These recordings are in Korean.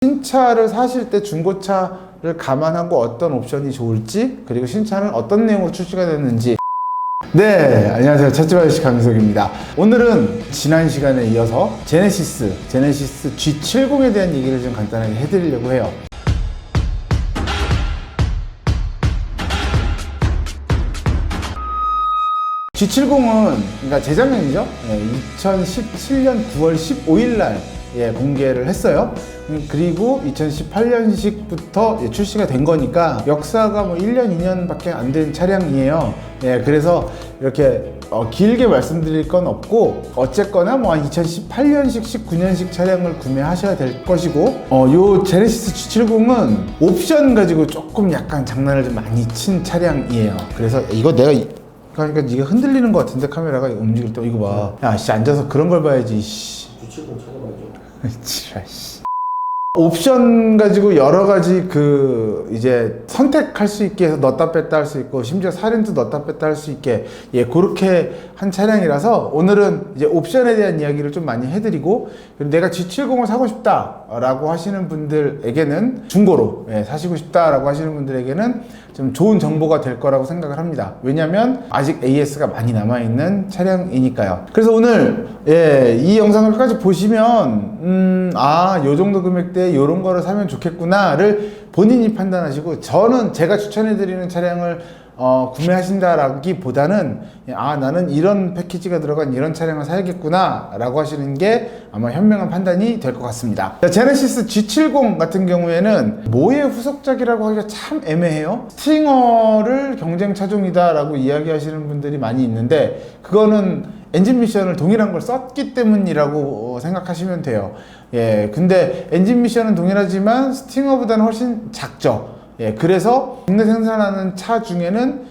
신차를 사실 때 중고차를 감안하고 어떤 옵션이 좋을지, 그리고 신차는 어떤 내용으로 출시가 됐는지. 네, 안녕하세요. 차집 아저씨 강민석입니다. 오늘은 지난 시간에 이어서 제네시스 G70에 대한 얘기를 좀 간단하게 해드리려고 해요. G70은 그러니까 재작년이죠. 2017년 9월 15일 날 공개를 했어요. 그리고 2018년식부터 출시가 된 거니까 역사가 뭐 1년, 2년밖에 안 된 차량이에요. 그래서 이렇게 길게 말씀드릴 건 없고, 어쨌거나 뭐 2018년식, 19년식 차량을 구매하셔야 될 것이고, 요 제네시스 G70은 옵션 가지고 조금 약간 장난을 좀 많이 친 차량이에요. 그래서 이거 내가 그러니까 이게 흔들리는 것 같은데, 카메라가 움직일 때. 이거 봐. 야, 씨, 앉아서 그런 걸 봐야지. 씨. G70 찾아봐야죠. 지랄, 씨. 옵션 가지고 여러 가지 이제 선택할 수 있게 해서 넣었다 뺐다 할 수 있고, 심지어 사륜도 넣었다 뺐다 할 수 있게, 그렇게 한 차량이라서 오늘은 이제 옵션에 대한 이야기를 좀 많이 해드리고, 내가 G70을 사고 싶다 라고 하시는 분들에게는, 중고로 사시고 싶다 라고 하시는 분들에게는 좀 좋은 정보가 될 거라고 생각을 합니다. 왜냐면 아직 AS가 많이 남아있는 차량이니까요. 그래서 오늘 이 영상을 끝까지 보시면 요 정도 금액대에 요런 거를 사면 좋겠구나를 본인이 판단하시고, 저는 제가 추천해드리는 차량을 구매하신다라기보다는 나는 이런 패키지가 들어간 이런 차량을 사야겠구나 라고 하시는 게 아마 현명한 판단이 될 것 같습니다. 제네시스 G70 같은 경우에는 뭐의 후속작이라고 하기가 참 애매해요. 스팅어를 경쟁 차종이다 라고 이야기하시는 분들이 많이 있는데, 그거는 엔진 미션을 동일한 걸 썼기 때문이라고 생각하시면 돼요. 근데 엔진 미션은 동일하지만 스팅어보다는 훨씬 작죠. 그래서 국내 생산하는 차 중에는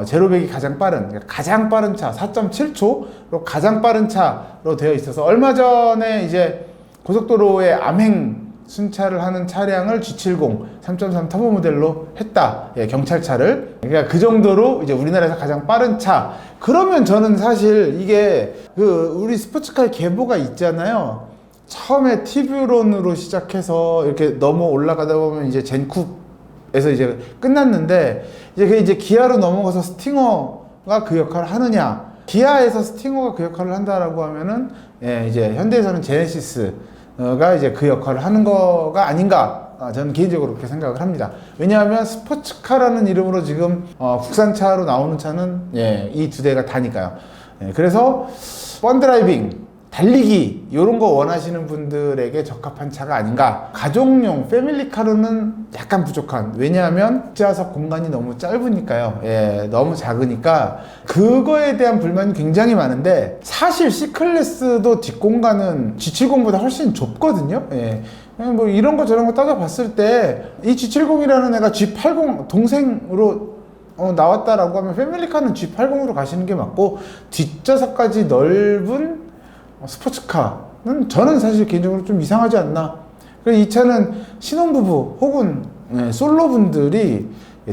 제로백이 가장 빠른 차 4.7초로 가장 빠른 차로 되어 있어서, 얼마 전에 이제 고속도로에 암행 순차를 하는 차량을 G70 3.3 터보 모델로 했다. 경찰차를. 그러니까 그 정도로 이제 우리나라에서 가장 빠른 차. 그러면 저는 사실 이게 우리 스포츠카의 계보가 있잖아요. 처음에 티뷰론으로 시작해서 이렇게 넘어 올라가다 보면 이제 젠쿱에서 이제 끝났는데, 이제 기아로 넘어가서 스팅어가 그 역할을 하느냐, 기아에서 스팅어가 그 역할을 한다라고 하면은 이제 현대에서는 제네시스가 이제 그 역할을 하는 거가 아닌가, 저는 개인적으로 그렇게 생각을 합니다. 왜냐하면 스포츠카라는 이름으로 지금 국산차로 나오는 차는 이 두 대가 다니까요. 그래서 펀드라이빙, 달리기 이런 거 원하시는 분들에게 적합한 차가 아닌가. 가족용 패밀리카로는 약간 부족한, 왜냐하면 뒷좌석 공간이 너무 짧으니까요. 너무 작으니까 그거에 대한 불만이 굉장히 많은데, 사실 C클래스도 뒷공간은 G70보다 훨씬 좁거든요. 뭐 이런 거 저런 거 따져봤을 때 이 G70이라는 애가 G80 동생으로 나왔다라고 하면 패밀리카는 G80으로 가시는 게 맞고, 뒷좌석까지 넓은 스포츠카는 저는 사실 개인적으로 좀 이상하지 않나. 이 차는 신혼부부 혹은 솔로분들이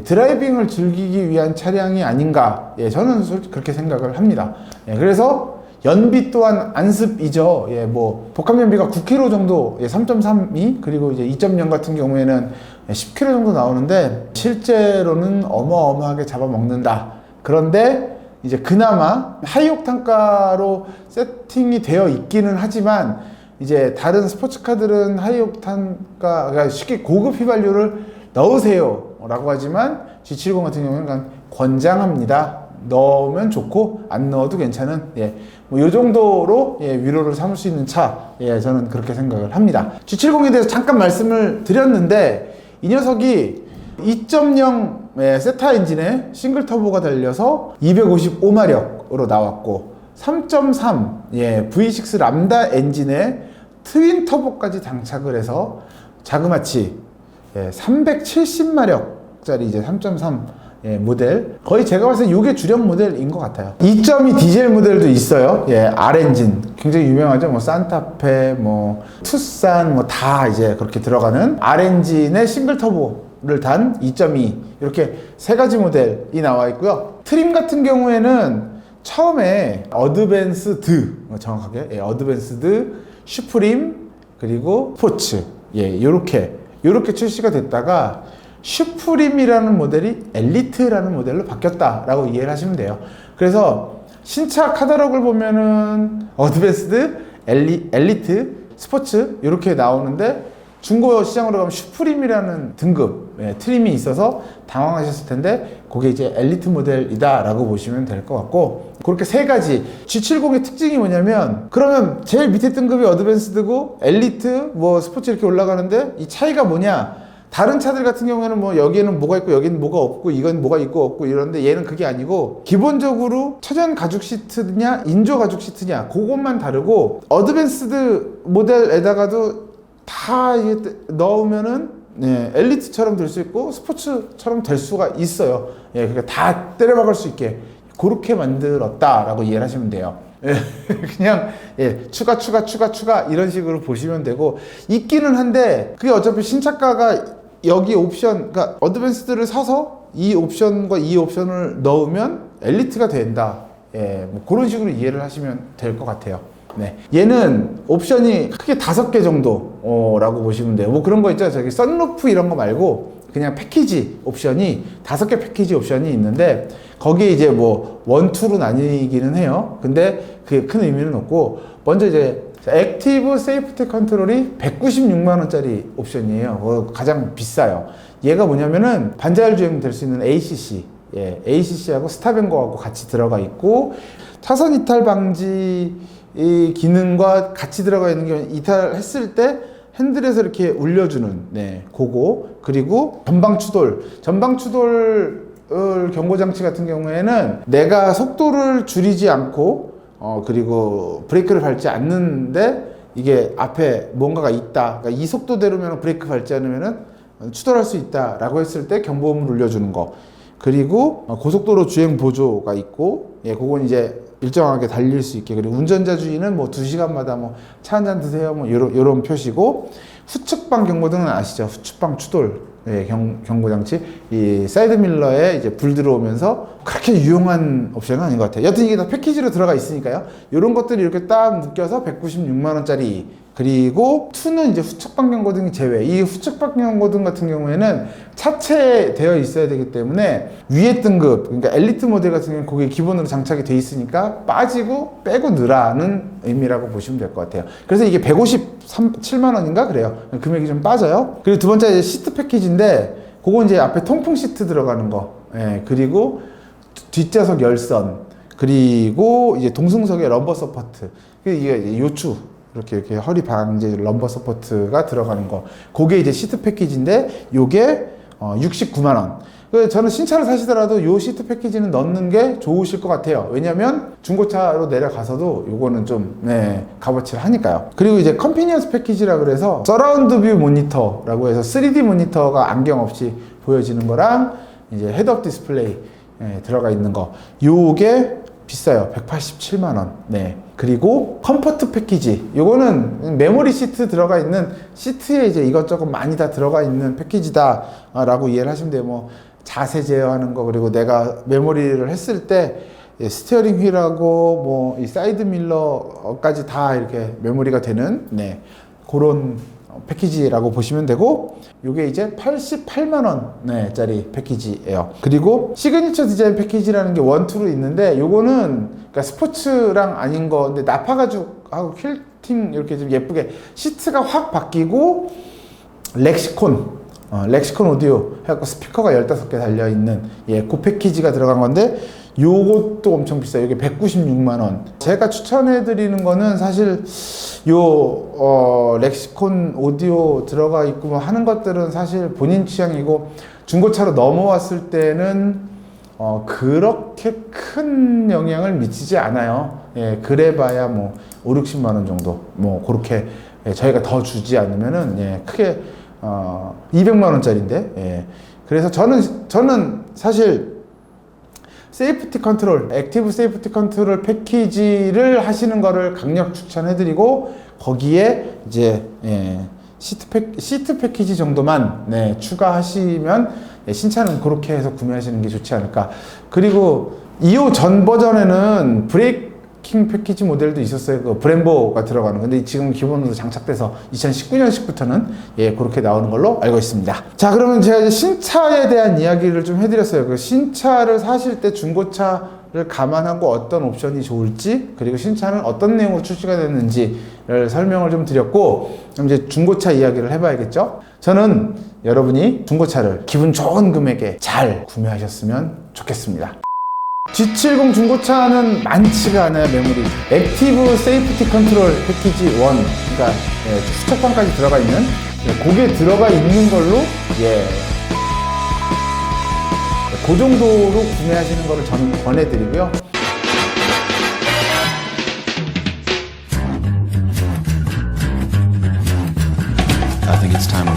드라이빙을 즐기기 위한 차량이 아닌가, 저는 솔직히 그렇게 생각을 합니다. 그래서 연비 또한 안습이죠. 뭐 복합 연비가 9km 정도, 3.32, 그리고 이제 2.0 같은 경우에는 10km 정도 나오는데, 실제로는 어마어마하게 잡아먹는다. 그런데 이제 그나마 하이옥탄가로 세팅이 되어 있기는 하지만, 이제 다른 스포츠카들은 하이옥탄가, 그러니까 쉽게 고급 휘발유를 넣으세요 라고 하지만, G70 같은 경우는 권장합니다. 넣으면 좋고 안 넣어도 괜찮은, 뭐 요 정도로 위로를 삼을 수 있는 차, 저는 그렇게 생각을 합니다. G70에 대해서 잠깐 말씀을 드렸는데, 이 녀석이 2.0 세타 엔진에 싱글 터보가 달려서 255마력으로 나왔고, 3.3 V6 람다 엔진에 트윈 터보까지 장착을 해서 자그마치 370마력짜리 이제 3.3 모델, 거의 제가 봤을 때 이게 주력 모델인 것 같아요. 2.2 디젤 모델도 있어요. R 엔진 굉장히 유명하죠. 뭐 산타페, 뭐 투싼, 뭐 다 이제 그렇게 들어가는 R 엔진의 싱글 터보를 단 2.2, 이렇게 세 가지 모델이 나와 있고요. 트림 같은 경우에는 처음에 어드밴스드, 정확하게 어드밴스드, 슈프림, 그리고 스포츠, 예, 요렇게 출시가 됐다가 슈프림이라는 모델이 엘리트라는 모델로 바뀌었다라고 이해를 하시면 돼요. 그래서 신차 카탈로그를 보면은 어드밴스드, 엘리트, 스포츠 이렇게 나오는데 중고 시장으로 가면 슈프림이라는 등급 트림이 있어서 당황하셨을 텐데 그게 이제 엘리트 모델이다 라고 보시면 될 것 같고, 그렇게 세 가지 G70의 특징이 뭐냐면, 그러면 제일 밑에 등급이 어드밴스드고 엘리트 뭐 스포츠 이렇게 올라가는데 이 차이가 뭐냐, 다른 차들 같은 경우에는 뭐 여기에는 뭐가 있고 여기는 뭐가 없고 이건 뭐가 있고 없고 이런데 얘는 그게 아니고 기본적으로 천연 가죽 시트냐 인조 가죽 시트냐 그것만 다르고, 어드밴스드 모델에다가도 다 넣으면은 엘리트처럼 될 수 있고 스포츠처럼 될 수가 있어요. 그러니까 다 때려박을 수 있게 그렇게 만들었다라고 이해를 하시면 돼요. 그냥 추가 이런 식으로 보시면 되고, 있기는 한데 그게 어차피 신차가가 여기 옵션, 그러니까 어드밴스드를 사서 이 옵션과 이 옵션을 넣으면 엘리트가 된다. 뭐 그런 식으로 이해를 하시면 될 것 같아요. 얘는 옵션이 크게 5개 정도라고 보시면 돼요. 뭐 그런 거 있죠. 저기 썬루프 이런 거 말고 그냥 패키지 옵션이 5개 패키지 옵션이 있는데, 거기에 이제 뭐 1, 2로 나뉘기는 해요. 근데 그게 큰 의미는 없고, 먼저 이제 액티브 세이프티 컨트롤이 196만 원짜리 옵션이에요. 가장 비싸요. 얘가 뭐냐면은 반자율 주행 될 수 있는 ACC, ACC하고 스탑앤고하고 같이 들어가 있고, 차선 이탈 방지 이 기능과 같이 들어가 있는 게, 이탈했을 때 핸들에서 이렇게 울려주는 그거, 그리고 전방 추돌 경고 장치 같은 경우에는 내가 속도를 줄이지 않고 그리고 브레이크를 밟지 않는데 이게 앞에 뭔가가 있다, 그러니까 이 속도대로면 브레이크 밟지 않으면은 추돌할 수 있다라고 했을 때 경보음을 울려주는 거, 그리고 고속도로 주행 보조가 있고, 그건 이제 일정하게 달릴 수 있게, 그리고 운전자 주의는 뭐 2시간마다 뭐 차 한잔 드세요 뭐 요런 표시고, 후측방 경고등은 아시죠? 후측방 추돌 경고장치, 이 사이드밀러에 이제 불 들어오면서 그렇게 유용한 옵션은 아닌 것 같아요. 여튼 이게 다 패키지로 들어가 있으니까요. 이런 것들이 이렇게 딱 묶여서 196만 원짜리. 그리고 2는 이제 후측방 경고등이 제외. 이 후측방 경고등 같은 경우에는 차체되어 있어야 되기 때문에 위에 등급, 그러니까 엘리트 모델 같은 경우는 거기에 기본으로 장착이 돼 있으니까 빠지고 빼고 넣으라는 의미라고 보시면 될 것 같아요. 그래서 이게 157만 원인가 그래요. 금액이 좀 빠져요. 그리고 두 번째 이제 시트 패키지인데, 그건 이제 앞에 통풍 시트 들어가는 거, 그리고 뒷좌석 열선, 그리고 이제 동승석에 럼버 서포트, 이게 요추 이렇게 허리 방지 럼버 서포트가 들어가는 거, 그게 이제 시트 패키지인데 요게 69만 원. 저는 신차를 사시더라도 요 시트 패키지는 넣는 게 좋으실 것 같아요. 왜냐면 중고차로 내려가서도 요거는 좀 값어치를 하니까요. 그리고 이제 컨비니언스 패키지라 그래서 서라운드 뷰 모니터라고 해서 3D 모니터가 안경 없이 보여지는 거랑 이제 헤드업 디스플레이 들어가 있는 거, 요게 비싸요. 187만 원. 그리고 컴포트 패키지, 요거는 메모리 시트 들어가 있는, 시트에 이제 이것저것 많이 다 들어가 있는 패키지다 라고 이해를 하시면 돼요. 뭐 자세 제어하는 거, 그리고 내가 메모리를 했을 때 스티어링 휠하고 뭐 이 사이드 밀러까지 다 이렇게 메모리가 되는 그런 패키지라고 보시면 되고, 이게 이제 88만 원짜리 패키지예요. 그리고 시그니처 디자인 패키지라는 게 1, 2로 있는데, 요거는 그러니까 스포츠랑 아닌 거, 근데 나파 가죽하고 퀼팅 이렇게 좀 예쁘게 시트가 확 바뀌고, 렉시콘 오디오 해갖고 스피커가 15개 달려있는 그 패키지가 들어간 건데, 요것도 엄청 비싸요. 이게 196만 원. 제가 추천해드리는 거는 사실 렉시콘 오디오 들어가 있고 뭐 하는 것들은 사실 본인 취향이고, 중고차로 넘어왔을 때는 그렇게 큰 영향을 미치지 않아요. 그래봐야 뭐 5, 60만 원 정도, 뭐 그렇게 저희가 더 주지 않으면은 크게 200만 원짜리인데, 그래서 저는 사실 세이프티 컨트롤, 액티브 세이프티 컨트롤 패키지를 하시는 거를 강력 추천해드리고, 거기에 이제 시트 패키지 정도만 추가하시면 신차는 그렇게 해서 구매하시는 게 좋지 않을까. 그리고 2호 전 버전에는 브레이크 킹 패키지 모델도 있었어요. 그 브렘보가 들어가는. 근데 지금 기본으로 장착돼서 2019년식부터는 예, 그렇게 나오는 걸로 알고 있습니다. 자, 그러면 제가 이제 신차에 대한 이야기를 좀 해드렸어요. 그 신차를 사실 때 중고차를 감안하고 어떤 옵션이 좋을지, 그리고 신차는 어떤 내용으로 출시가 됐는지를 설명을 좀 드렸고, 그럼 이제 중고차 이야기를 해봐야겠죠? 저는 여러분이 중고차를 기분 좋은 금액에 잘 구매하셨으면 좋겠습니다. G70 중고차는 많지가 않아요. 메모리 액티브 세이프티 컨트롤 패키지 1, 그러니까 예, 수척판까지 들어가 있는, 예, 그게 들어가 있는 걸로 예, 그 정도로 구매하시는 거를 저는 권해드리고요.